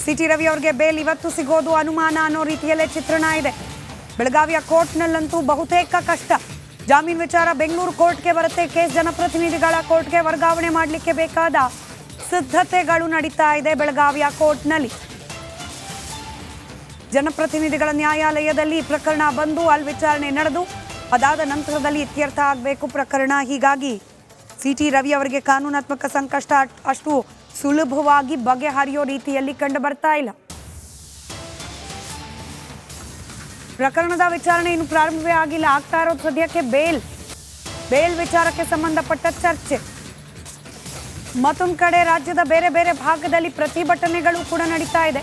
City Ravi ಅವರಿಗೆ bale ಇವತ್ತು ಸಿಗೋದು ಅನುಮಾನ ಅನ್ನೋ ರೀತಿಯಲ್ಲೇ ಚಿತ್ರಣ ಇದೆ. ಬೆಳಗಾವಿಯ ಕೋರ್ಟ್ನಲ್ಲಂತೂ ಬಹುತೇಕ ಕಷ್ಟ. ಜಾಮೀನು ವಿಚಾರ ಬೆಂಗಳೂರು ಕೋರ್ಟ್ಗೆ ಬರುತ್ತೆ. ಕೇಸ್ ಜನಪ್ರತಿನಿಧಿಗಳ ಕೋರ್ಟ್ಗೆ ವರ್ಗಾವಣೆ ಮಾಡಲಿಕ್ಕೆ ಬೇಕಾದ ಸಿದ್ಧತೆಗಳು ನಡೀತಾ ಇದೆ ಬೆಳಗಾವಿಯ ಕೋರ್ಟ್ನಲ್ಲಿ. ಜನಪ್ರತಿನಿಧಿಗಳ ನ್ಯಾಯಾಲಯದಲ್ಲಿ ಪ್ರಕರಣ ಬಂದು ಅಲ್ಲಿ ವಿಚಾರಣೆ ನಡೆದು ಅದಾದ ನಂತರದಲ್ಲಿ ಇತ್ಯರ್ಥ ಆಗಬೇಕು ಪ್ರಕರಣ. ಹೀಗಾಗಿ ಸಿಟಿ ರವಿ ಅವರಿಗೆ ಕಾನೂನಾತ್ಮಕ ಸಂಕಷ್ಟ ಅಷ್ಟು ಸುಲಭವಾಗಿ ಬಗೆಹರಿಯೋ ರೀತಿಯಲ್ಲಿ ಕಂಡು ಬರ್ತಾ ಇಲ್ಲ. ಪ್ರಕರಣದ ವಿಚಾರಣೆ ಇನ್ನು ಪ್ರಾರಂಭವೇ ಆಗಿಲ್ಲ. ಆಗ್ತಾ ಇರೋದು ಸದ್ಯಕ್ಕೆ ಬೇಲ್ ವಿಚಾರಕ್ಕೆ ಸಂಬಂಧಪಟ್ಟ ಚರ್ಚೆ. ಮತ್ತೊಂದು ಕಡೆ ರಾಜ್ಯದ ಬೇರೆ ಬೇರೆ ಭಾಗದಲ್ಲಿ ಪ್ರತಿಭಟನೆಗಳು ಕೂಡ ನಡೀತಾ ಇದೆ.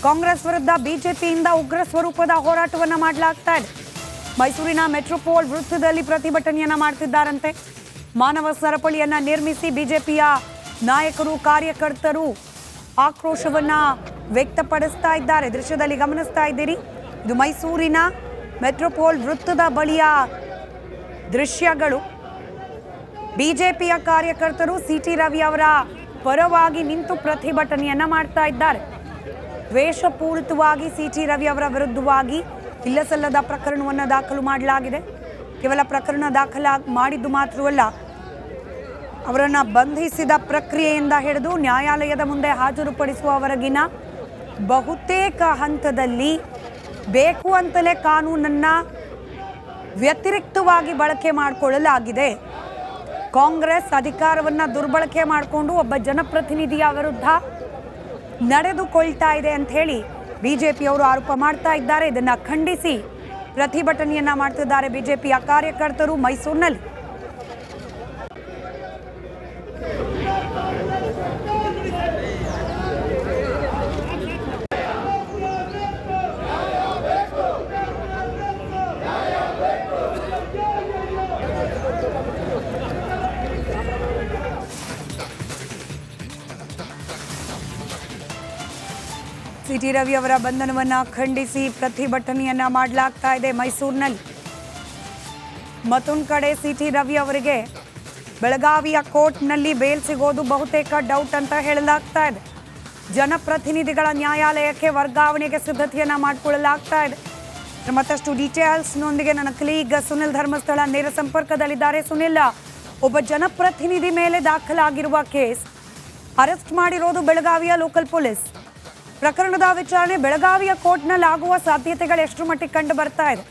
ಕಾಂಗ್ರೆಸ್ ವಿರುದ್ಧ ಬಿಜೆಪಿಯಿಂದ ಉಗ್ರ ಸ್ವರೂಪದ ಹೋರಾಟವನ್ನು ಮಾಡಲಾಗ್ತಾ ಇದೆ. ಮೈಸೂರಿನ ಮೆಟ್ರೋಪೋಲ್ ವೃತ್ತದಲ್ಲಿ ಪ್ರತಿಭಟನೆಯನ್ನ ಮಾಡ್ತಿದ್ದಾರಂತೆ. ಮಾನವ ಸರಪಳಿಯನ್ನ ನಿರ್ಮಿಸಿ ಬಿಜೆಪಿಯ ನಾಯಕರು ಕಾರ್ಯಕರ್ತರು ಆಕ್ರೋಶವನ್ನ ವ್ಯಕ್ತಪಡಿಸ್ತಾ ಇದ್ದಾರೆ. ದೃಶ್ಯದಲ್ಲಿ ಗಮನಿಸ್ತಾ ಇದ್ದೀರಿ, ಇದು ಮೈಸೂರಿನ ಮೆಟ್ರೋಪೋಲ್ ವೃತ್ತದ ಬಳಿಯ ದೃಶ್ಯಗಳು. ಬಿಜೆಪಿಯ ಕಾರ್ಯಕರ್ತರು ಸಿಟಿ ರವಿ ಅವರ ಪರವಾಗಿ ನಿಂತು ಪ್ರತಿಭಟನೆಯನ್ನ ಮಾಡ್ತಾ ಇದ್ದಾರೆ. ದ್ವೇಷಪೂರಿತವಾಗಿ ಸಿಟಿ ರವಿ ಅವರ ವಿರುದ್ಧವಾಗಿ ಇಲ್ಲಸಲ್ಲದ ಪ್ರಕರಣವನ್ನು ದಾಖಲು ಮಾಡಲಾಗಿದೆ. ಕೇವಲ ಪ್ರಕರಣ ಮಾಡಿದ್ದು ಮಾತ್ರವಲ್ಲ, ಅವರನ್ನು ಬಂಧಿಸಿದ ಪ್ರಕ್ರಿಯೆಯಿಂದ ಹಿಡಿದು ನ್ಯಾಯಾಲಯದ ಮುಂದೆ ಹಾಜರುಪಡಿಸುವವರೆಗಿನ ಬಹುತೇಕ ಹಂತದಲ್ಲಿ ಬೇಕು ಅಂತಲೇ ಕಾನೂನನ್ನು ವ್ಯತಿರಿಕ್ತವಾಗಿ ಬಳಕೆ ಮಾಡಿಕೊಳ್ಳಲಾಗಿದೆ. ಕಾಂಗ್ರೆಸ್ ಅಧಿಕಾರವನ್ನು ದುರ್ಬಳಕೆ ಮಾಡಿಕೊಂಡು ಒಬ್ಬ ಜನಪ್ರತಿನಿಧಿಯ ವಿರುದ್ಧ ನಡೆದುಕೊಳ್ತಾ ಇದೆ ಅಂತ ಹೇಳಿ ಬಿಜೆಪಿಯವರು ಆರೋಪ ಮಾಡ್ತಾ ಇದ್ದಾರೆ. ಇದನ್ನು ಖಂಡಿಸಿ ಪ್ರತಿಭಟನೆಯನ್ನ ಮಾಡ್ತಿದ್ದಾರೆ ಬಿಜೆಪಿಯ ಕಾರ್ಯಕರ್ತರು ಮೈಸೂರಿನಲ್ಲಿ. ಸಿಟಿ ರವಿ ಅವರ ಬಂಧನವನ್ನು ಖಂಡಿಸಿ ಪ್ರತಿಭಟನೆಯನ್ನ ಮಾಡಲಾಗ್ತಾ ಇದೆ ಮೈಸೂರಿನಲ್ಲಿ. ಮತ್ತೊಂದು ಕಡೆ ಸಿಟಿ ರವಿ ಅವರಿಗೆ ಬೆಳಗಾವಿಯ ಕೋರ್ಟ್ನಲ್ಲಿ ಬೇಲ್ ಸಿಗೋದು ಬಹುತೇಕ ಡೌಟ್ ಅಂತ ಹೇಳಲಾಗ್ತಾ ಇದೆ. ಜನಪ್ರತಿನಿಧಿಗಳ ನ್ಯಾಯಾಲಯಕ್ಕೆ ವರ್ಗಾವಣೆಗೆ ಸಿದ್ಧತೆಯನ್ನ ಮಾಡಿಕೊಳ್ಳಲಾಗ್ತಾ ಇದೆ. ಮತ್ತಷ್ಟು ಡೀಟೇಲ್ಸ್ನೊಂದಿಗೆ ನನ್ನ ಕಲೀಗ್ ಸುನಿಲ್ ಧರ್ಮಸ್ಥಳ ನೇರ ಸಂಪರ್ಕದಲ್ಲಿದ್ದಾರೆ. ಸುನಿಲ್, ಒಬ್ಬ ಜನಪ್ರತಿನಿಧಿ ಮೇಲೆ ದಾಖಲಾಗಿರುವ ಕೇಸ್ ಅರೆಸ್ಟ್ ಮಾಡಿರೋದು ಬೆಳಗಾವಿಯ ಲೋಕಲ್ ಪೊಲೀಸ್. ಪ್ರಕರಣದ ವಿಚಾರಣೆ ಬೆಳಗಾವಿಯ ಕೋರ್ಟ್ನಲ್ಲಿ ಆಗುವ ಸಾಧ್ಯತೆಗಳು ಎಷ್ಟು ಮಟ್ಟಿಗೆ ಕಂಡು ಬರ್ತಾ ಇದೆ?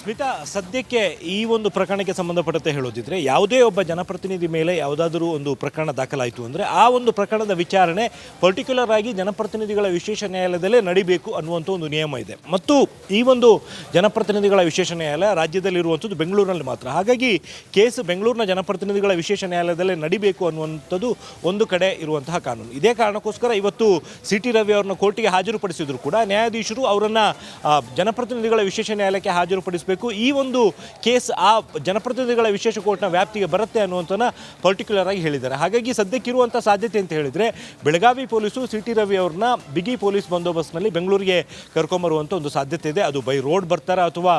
ಸ್ಮಿತಾ, ಸದ್ಯಕ್ಕೆ ಈ ಒಂದು ಪ್ರಕರಣಕ್ಕೆ ಸಂಬಂಧಪಟ್ಟಂತೆ ಹೇಳೋದಿದ್ರೆ ಯಾವುದೇ ಒಬ್ಬ ಜನಪ್ರತಿನಿಧಿ ಮೇಲೆ ಯಾವುದಾದ್ರೂ ಒಂದು ಪ್ರಕರಣ ದಾಖಲಾಯಿತು ಅಂದರೆ ಆ ಒಂದು ಪ್ರಕರಣದ ವಿಚಾರಣೆ ಪರ್ಟಿಕ್ಯುಲರ್ ಆಗಿ ಜನಪ್ರತಿನಿಧಿಗಳ ವಿಶೇಷ ನ್ಯಾಯಾಲಯದಲ್ಲೇ ನಡಿಬೇಕು ಅನ್ನುವಂಥ ಒಂದು ನಿಯಮ ಇದೆ. ಮತ್ತು ಈ ಒಂದು ಜನಪ್ರತಿನಿಧಿಗಳ ವಿಶೇಷ ನ್ಯಾಯಾಲಯ ರಾಜ್ಯದಲ್ಲಿರುವಂಥದ್ದು ಬೆಂಗಳೂರಿನಲ್ಲಿ ಮಾತ್ರ. ಹಾಗಾಗಿ ಕೇಸ್ ಬೆಂಗಳೂರಿನ ಜನಪ್ರತಿನಿಧಿಗಳ ವಿಶೇಷ ನ್ಯಾಯಾಲಯದಲ್ಲೇ ನಡಿಬೇಕು ಅನ್ನುವಂಥದ್ದು ಒಂದು ಕಡೆ ಇರುವಂತಹ ಕಾನೂನು. ಇದೇ ಕಾರಣಕ್ಕೋಸ್ಕರ ಇವತ್ತು ಸಿಟಿ ರವಿ ಅವರನ್ನ ಕೋರ್ಟಿಗೆ ಹಾಜರುಪಡಿಸಿದ್ರು ಕೂಡ ನ್ಯಾಯಾಧೀಶರು ಅವರನ್ನು ಜನಪ್ರತಿನಿಧಿಗಳ ವಿಶೇಷ ನ್ಯಾಯಾಲಯಕ್ಕೆ ಹಾಜರುಪಡಿಸಬೇಕು. ಈ ಒಂದು ಕೇಸ್ ಆ ಜನಪ್ರತಿನಿಧಿಗಳ ವಿಶೇಷ ಕೋರ್ಟ್ನ ವ್ಯಾಪ್ತಿಗೆ ಬರುತ್ತೆ ಅನ್ನುವಂಥನ್ನ ಪರ್ಟಿಕ್ಯುಲರ್ ಆಗಿ ಹೇಳಿದ್ದಾರೆ. ಹಾಗಾಗಿ ಸದ್ಯಕ್ಕಿರುವಂಥ ಸಾಧ್ಯತೆ ಅಂತ ಹೇಳಿದರೆ ಬೆಳಗಾವಿ ಪೊಲೀಸು ಸಿಟಿ ರವಿ ಅವ್ರನ್ನ ಬಿಗಿ ಪೊಲೀಸ್ ಬಂದೋಬಸ್ತ್ನಲ್ಲಿ ಬೆಂಗಳೂರಿಗೆ ಕರ್ಕೊಂಬರುವಂಥ ಒಂದು ಸಾಧ್ಯತೆ ಇದೆ. ಅದು ಬೈ ರೋಡ್ ಬರ್ತಾರಾ ಅಥವಾ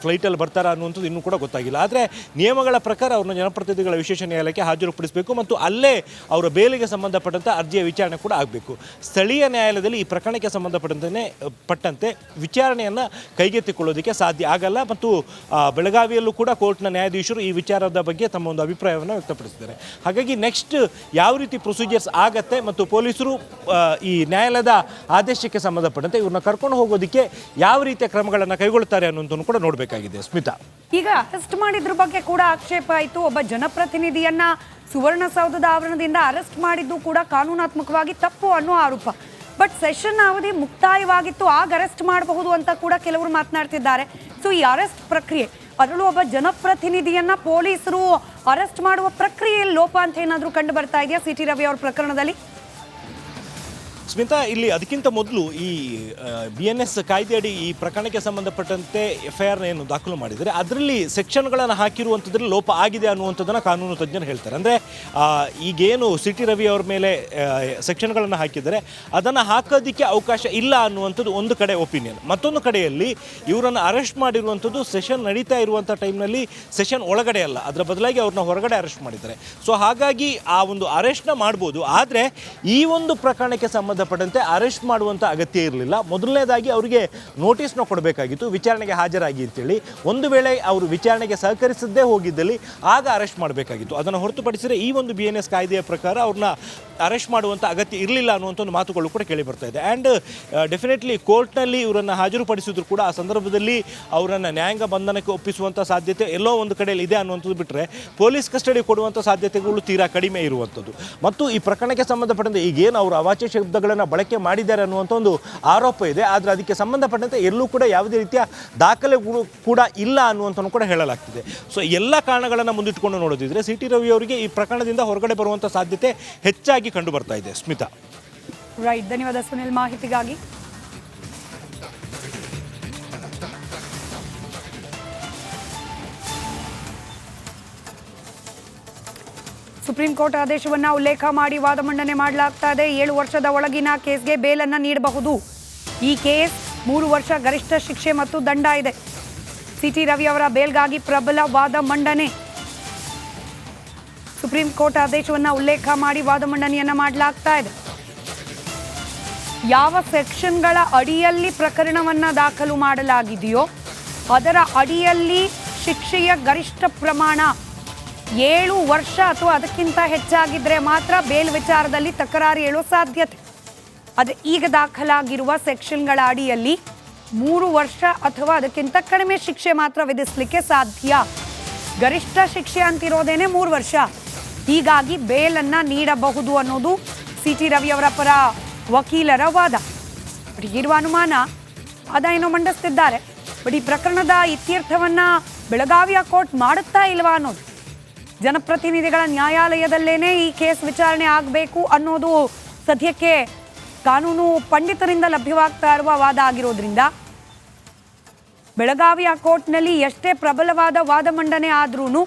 ಫ್ಲೈಟಲ್ಲಿ ಬರ್ತಾರಾ ಅನ್ನುವಂಥದ್ದು ಇನ್ನೂ ಕೂಡ ಗೊತ್ತಾಗಿಲ್ಲ. ಆದರೆ ನಿಯಮಗಳ ಪ್ರಕಾರ ಅವ್ರನ್ನ ಜನಪ್ರತಿನಿಧಿಗಳ ವಿಶೇಷ ನ್ಯಾಯಾಲಯಕ್ಕೆ ಹಾಜರುಪಡಿಸಬೇಕು ಮತ್ತು ಅಲ್ಲೇ ಅವರ ಬೇಲಿಗೆ ಸಂಬಂಧಪಟ್ಟಂಥ ಅರ್ಜಿಯ ವಿಚಾರಣೆ ಕೂಡ ಆಗಬೇಕು. ಸ್ಥಳೀಯ ನ್ಯಾಯಾಲಯದಲ್ಲಿ ಈ ಪ್ರಕರಣಕ್ಕೆ ಸಂಬಂಧಪಟ್ಟಂತೆ ವಿಚಾರಣೆಯನ್ನು ಕೈಗೆತ್ತಿಕೊಳ್ಳೋದಕ್ಕೆ ಸಾಧ್ಯ ಆಗಲ್ಲ. ಮತ್ತು ಬೆಳಗಾವಿಯಲ್ಲೂ ಕೂಡ ಕೋರ್ಟ್ನ ನ್ಯಾಯಾಧೀಶರು ಈ ವಿಚಾರದ ಬಗ್ಗೆ ತಮ್ಮ ಒಂದು ಅಭಿಪ್ರಾಯವನ್ನು ವ್ಯಕ್ತಪಡಿಸಿದ್ದಾರೆ. ಹಾಗಾಗಿ ನೆಕ್ಸ್ಟ್ ಯಾವ ರೀತಿ ಪ್ರೊಸೀಜರ್ಸ್ ಆಗತ್ತೆ ಮತ್ತು ಪೊಲೀಸರು ಈ ನ್ಯಾಯಾಲಯದ ಆದೇಶಕ್ಕೆ ಸಂಬಂಧಪಟ್ಟಂತೆ ಇವ್ರನ್ನ ಕರ್ಕೊಂಡು ಹೋಗೋದಕ್ಕೆ ಯಾವ ರೀತಿಯ ಕ್ರಮಗಳನ್ನು ಕೈಗೊಳ್ಳುತ್ತಾರೆ ಅನ್ನೋದನ್ನು ಕೂಡ ನೋಡಬೇಕಾಗಿದೆ. ಸ್ಮಿತಾ, ಈಗ ಅರೆಸ್ಟ್ ಮಾಡಿದ್ರ ಬಗ್ಗೆ ಕೂಡ ಆಕ್ಷೇಪ ಆಯಿತು. ಒಬ್ಬ ಜನಪ್ರತಿನಿಧಿಯನ್ನ ಸುವರ್ಣಸೌಧದ ಆವರಣದಿಂದ ಅರೆಸ್ಟ್ ಮಾಡಿದ್ದು ಕೂಡ ಕಾನೂನಾತ್ಮಕವಾಗಿ ತಪ್ಪು ಅನ್ನೋ ಆರೋಪ. ಬಟ್ ಸೆಷನ್ ಅವಧಿ ಮುಕ್ತಾಯವಾಗಿತ್ತು, ಆಗ ಅರೆಸ್ಟ್ ಮಾಡಬಹುದು ಅಂತ ಕೂಡ ಕೆಲವರು ಮಾತನಾಡ್ತಿದ್ದಾರೆ. ಸೊ ಈ ಅರೆಸ್ಟ್ ಪ್ರಕ್ರಿಯೆ, ಅದರಲ್ಲೂ ಒಬ್ಬ ಜನಪ್ರತಿನಿಧಿಯನ್ನ ಪೊಲೀಸರು ಅರೆಸ್ಟ್ ಮಾಡುವ ಪ್ರಕ್ರಿಯೆಯಲ್ಲಿ ಲೋಪ ಅಂತ ಏನಾದರೂ ಕಂಡು ಬರ್ತಾ ಇದೆಯಾ ಸಿಟಿ ರವಿ ಅವರ ಪ್ರಕರಣದಲ್ಲಿ? ಸ್ಮಿತಾ, ಇಲ್ಲಿ ಅದಕ್ಕಿಂತ ಮೊದಲು ಈ BNS ಕಾಯ್ದೆಯಡಿ ಈ ಪ್ರಕರಣಕ್ಕೆ ಸಂಬಂಧಪಟ್ಟಂತೆ FIR ಏನು ದಾಖಲು ಮಾಡಿದರೆ ಅದರಲ್ಲಿ ಸೆಕ್ಷನ್ಗಳನ್ನು ಹಾಕಿರುವಂಥದ್ರಲ್ಲಿ ಲೋಪ ಆಗಿದೆ ಅನ್ನುವಂಥದ್ದನ್ನು ಕಾನೂನು ತಜ್ಞರು ಹೇಳ್ತಾರೆ. ಅಂದರೆ ಈಗೇನು ಸಿಟಿ ರವಿ ಅವ್ರ ಮೇಲೆ ಸೆಕ್ಷನ್ಗಳನ್ನು ಹಾಕಿದರೆ ಅದನ್ನು ಹಾಕೋದಕ್ಕೆ ಅವಕಾಶ ಇಲ್ಲ ಅನ್ನುವಂಥದ್ದು ಒಂದು ಕಡೆ ಒಪಿನಿಯನ್. ಮತ್ತೊಂದು ಕಡೆಯಲ್ಲಿ ಇವರನ್ನು ಅರೆಸ್ಟ್ ಮಾಡಿರುವಂಥದ್ದು ಸೆಷನ್ ನಡೀತಾ ಇರುವಂಥ ಟೈಮ್ನಲ್ಲಿ ಸೆಷನ್ ಒಳಗಡೆ ಅಲ್ಲ, ಅದರ ಬದಲಾಗಿ ಅವ್ರನ್ನ ಹೊರಗಡೆ ಅರೆಸ್ಟ್ ಮಾಡಿದ್ದಾರೆ. ಸೊ ಹಾಗಾಗಿ ಆ ಒಂದು ಅರೆಸ್ಟ್ನ ಮಾಡ್ಬೋದು, ಆದರೆ ಈ ಒಂದು ಪ್ರಕರಣಕ್ಕೆ ಸಂಬಂಧಪಟ್ಟಂತೆ ಅರೆಸ್ಟ್ ಮಾಡುವಂಥ ಅಗತ್ಯ ಇರಲಿಲ್ಲ. ಮೊದಲನೇದಾಗಿ ಅವರಿಗೆ ನೋಟಿಸ್ನ ಕೊಡಬೇಕಾಗಿತ್ತು, ವಿಚಾರಣೆಗೆ ಹಾಜರಾಗಿ ಅಂತೇಳಿ. ಒಂದು ವೇಳೆ ಅವರು ವಿಚಾರಣೆಗೆ ಸಹಕರಿಸದೇ ಹೋಗಿದ್ದಲ್ಲಿ ಆಗ ಅರೆಸ್ಟ್ ಮಾಡಬೇಕಾಗಿತ್ತು. ಅದನ್ನು ಹೊರತುಪಡಿಸಿದರೆ ಈ ಒಂದು BNS ಕಾಯ್ದೆಯ ಪ್ರಕಾರ ಅವ್ರನ್ನ ಅರೆಸ್ಟ್ ಮಾಡುವಂಥ ಅಗತ್ಯ ಇರಲಿಲ್ಲ ಅನ್ನುವಂಥ ಒಂದು ಮಾತುಗಳು ಕೂಡ ಕೇಳಿ ಬರ್ತಾ ಇದೆ. ಆ್ಯಂಡ್ ಡೆಫಿನೆಟ್ಲಿ ಕೋರ್ಟ್ನಲ್ಲಿ ಇವರನ್ನು ಹಾಜರುಪಡಿಸಿದ್ರು ಕೂಡ ಆ ಸಂದರ್ಭದಲ್ಲಿ ಅವರನ್ನು ನ್ಯಾಯಾಂಗ ಬಂಧನಕ್ಕೆ ಒಪ್ಪಿಸುವಂಥ ಸಾಧ್ಯತೆ ಎಲ್ಲೋ ಒಂದು ಕಡೆಯಲ್ಲಿ ಇದೆ ಅನ್ನುವಂಥದ್ದು ಬಿಟ್ಟರೆ ಪೊಲೀಸ್ ಕಸ್ಟಡಿ ಕೊಡುವಂಥ ಸಾಧ್ಯತೆಗಳು ತೀರಾ ಕಡಿಮೆ ಇರುವಂಥದ್ದು. ಮತ್ತು ಈ ಪ್ರಕರಣಕ್ಕೆ ಸಂಬಂಧಪಟ್ಟಂತೆ ಈಗೇನು ಅವರು ಅವಾಚ್ಯ ಶಬ್ದಗಳನ್ನು ಬಳಕೆ ಮಾಡಿದ್ದಾರೆ ಅನ್ನುವಂಥ ಒಂದು ಆರೋಪ ಇದೆ, ಆದರೆ ಅದಕ್ಕೆ ಸಂಬಂಧಪಟ್ಟಂತೆ ಎಲ್ಲೂ ಕೂಡ ಯಾವುದೇ ರೀತಿಯ ದಾಖಲೆಗಳು ಕೂಡ ಇಲ್ಲ ಅನ್ನುವಂಥನ್ನು ಕೂಡ ಹೇಳಲಾಗ್ತಿದೆ. ಸೊ ಎಲ್ಲ ಕಾರಣಗಳನ್ನು ಮುಂದಿಟ್ಟುಕೊಂಡು ನೋಡೋದಿದ್ರೆ ಸಿಟಿ ರವಿ ಅವರಿಗೆ ಈ ಪ್ರಕರಣದಿಂದ ಹೊರಗಡೆ ಬರುವಂಥ ಸಾಧ್ಯತೆ ಹೆಚ್ಚಾಗಿ ಕಂಡು ಬರ್ತಾ ಇದೆ. ಸ್ಮಿತಾ. ರೈಟ್, ಧನ್ಯವಾದ ಸುನಿಲ್ ಮಾಹಿತಿಗಾಗಿ. ಸುಪ್ರೀಂ ಕೋರ್ಟ್ ಆದೇಶವನ್ನು ಉಲ್ಲೇಖ ಮಾಡಿ ವಾದ ಮಂಡನೆ ಮಾಡಲಾಗ್ತಾ ಇದೆ. 7 ವರ್ಷದ ಒಳಗಿನ ಕೇಸ್ಗೆ ಬೇಲನ್ನು ನೀಡಬಹುದು. ಈ ಕೇಸ್ 3 ವರ್ಷ ಗರಿಷ್ಠ ಶಿಕ್ಷೆ ಮತ್ತು ದಂಡ ಇದೆ. ಸಿಟಿ ರವಿ ಅವರ ಬೇಲ್ಗಾಗಿ ಪ್ರಬಲ ವಾದ ಮಂಡನೆ. ಸುಪ್ರೀಂ ಕೋರ್ಟ್ ಆದೇಶವನ್ನು ಉಲ್ಲೇಖ ಮಾಡಿ ವಾದ ಮಂಡನೆಯನ್ನು ಮಾಡಲಾಗ್ತಾ ಇದೆ. ಯಾವ ಸೆಕ್ಷನ್ಗಳ ಅಡಿಯಲ್ಲಿ ಪ್ರಕರಣವನ್ನು ದಾಖಲು ಮಾಡಲಾಗಿದೆಯೋ ಅದರ ಅಡಿಯಲ್ಲಿ ಶಿಕ್ಷೆಯ ಗರಿಷ್ಠ ಪ್ರಮಾಣ 7 ವರ್ಷ ಅಥವಾ ಅದಕ್ಕಿಂತ ಹೆಚ್ಚಾಗಿದ್ದರೆ ಮಾತ್ರ ಬೇಲ್ ವಿಚಾರದಲ್ಲಿ ತಕರಾರು ಏಳುವ ಸಾಧ್ಯತೆ. ಆದರೆ ಈಗ ದಾಖಲಾಗಿರುವ ಸೆಕ್ಷನ್ಗಳ ಅಡಿಯಲ್ಲಿ 3 ವರ್ಷ ಅಥವಾ ಅದಕ್ಕಿಂತ ಕಡಿಮೆ ಶಿಕ್ಷೆ ಮಾತ್ರ ವಿಧಿಸಲಿಕ್ಕೆ ಸಾಧ್ಯ. ಗರಿಷ್ಠ ಶಿಕ್ಷೆ ಅಂತಿರೋದೇನೆ 3 ವರ್ಷ. ಹೀಗಾಗಿ ಬೇಲನ್ನು ನೀಡಬಹುದು ಅನ್ನೋದು ಸಿಟಿ ರವಿ ಅವರ ಪರ ವಕೀಲರ ವಾದ. ಬಟ್ ಈಗಿರುವ ಅನುಮಾನ ಅದೇನೋ ಮಂಡಿಸ್ತಿದ್ದಾರೆ. ಬಟ್ ಈ ಪ್ರಕರಣದ ಇತ್ಯರ್ಥವನ್ನು ಬೆಳಗಾವಿಯ ಕೋರ್ಟ್ ಮಾಡುತ್ತಾ ಇಲ್ವಾ ಅನ್ನೋದು, ಜನಪ್ರತಿನಿಧಿಗಳ ನ್ಯಾಯಾಲಯದಲ್ಲೇನೆ ಈ ಕೇಸ್ ವಿಚಾರಣೆ ಆಗಬೇಕು ಅನ್ನೋದು ಸದ್ಯಕ್ಕೆ ಕಾನೂನು ಪಂಡಿತರಿಂದ ಲಭ್ಯವಾಗ್ತಾ ಇರುವ ವಾದ ಆಗಿರೋದ್ರಿಂದ ಬೆಳಗಾವಿಯ ಕೋರ್ಟ್ನಲ್ಲಿ ಎಷ್ಟೇ ಪ್ರಬಲವಾದ ವಾದ ಮಂಡನೆ ಆದ್ರೂ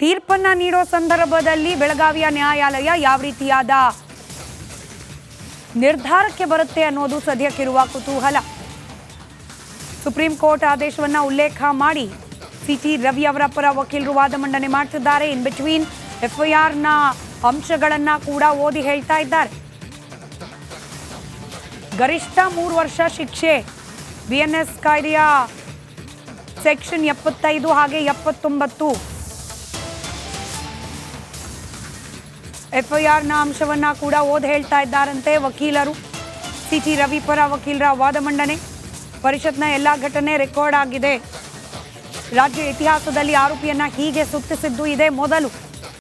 ತೀರ್ಪನ್ನ ನೀಡೋ ಸಂದರ್ಭದಲ್ಲಿ ಬೆಳಗಾವಿಯ ನ್ಯಾಯಾಲಯ ಯಾವ ರೀತಿಯಾದ ನಿರ್ಧಾರಕ್ಕೆ ಬರುತ್ತೆ ಅನ್ನೋದು ಸದ್ಯಕ್ಕಿರುವ ಕುತೂಹಲ. ಸುಪ್ರೀಂ ಕೋರ್ಟ್ ಆದೇಶವನ್ನು ಉಲ್ಲೇಖ ಮಾಡಿ ಸಿಟಿ ರವಿ ಅವರ ಪರ ವಕೀಲರು ವಾದ ಮಂಡನೆ ಮಾಡ್ತಿದ್ದಾರೆ. ಇನ್ ಬಿಟ್ವೀನ್ FIRನ ಅಂಶಗಳನ್ನು ಕೂಡ ಓದಿ ಹೇಳ್ತಾ ಇದ್ದಾರೆ. ಗರಿಷ್ಠ 3 ವರ್ಷ ಶಿಕ್ಷೆ BNS ಕಾಯ್ದೆಯ ಸೆಕ್ಷನ್ 75 ಹಾಗೆ 79 FIRನ ಅಂಶವನ್ನ ಕೂಡ ಓದಿ ಹೇಳ್ತಾ ಇದ್ದಾರಂತೆ ವಕೀಲರು. ಸಿಟಿ ರವಿ ಪರ ವಕೀಲರ ವಾದ ಮಂಡನೆ. ಪರಿಷತ್ನ ಎಲ್ಲ ಘಟನೆ ರೆಕಾರ್ಡ್ ಆಗಿದೆ. ರಾಜ್ಯ ಇತಿಹಾಸದಲ್ಲಿ ಆರೋಪಿಯನ್ನ ಹೀಗೆ ಸುತ್ತಿಸಿದ್ದು ಇದೇ ಮೊದಲು.